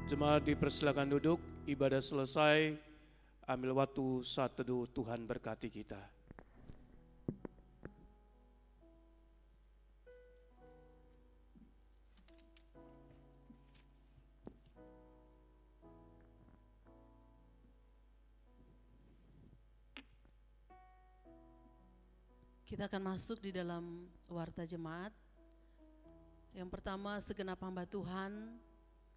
Jemaat dipersilakan duduk, ibadah selesai, ambil waktu saat teduh, Tuhan berkati kita. Kita akan masuk di dalam warta jemaat. Yang pertama, segenap hamba Tuhan,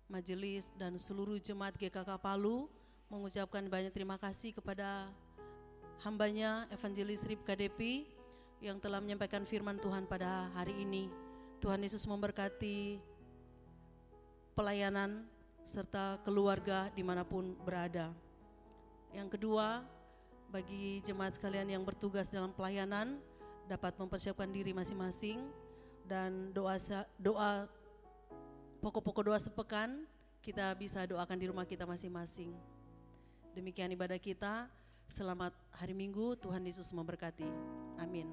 majelis dan seluruh jemaat GKK Palu mengucapkan banyak terima kasih kepada hambanya Evangelis Ripka Depi yang telah menyampaikan firman Tuhan pada hari ini. Tuhan Yesus memberkati pelayanan serta keluarga dimanapun berada. Yang kedua, bagi jemaat sekalian yang bertugas dalam pelayanan, dapat mempersiapkan diri masing-masing dan doa pokok-pokok doa sepekan kita bisa doakan di rumah kita masing-masing. Demikian ibadah kita. Selamat hari Minggu, Tuhan Yesus memberkati. Amin.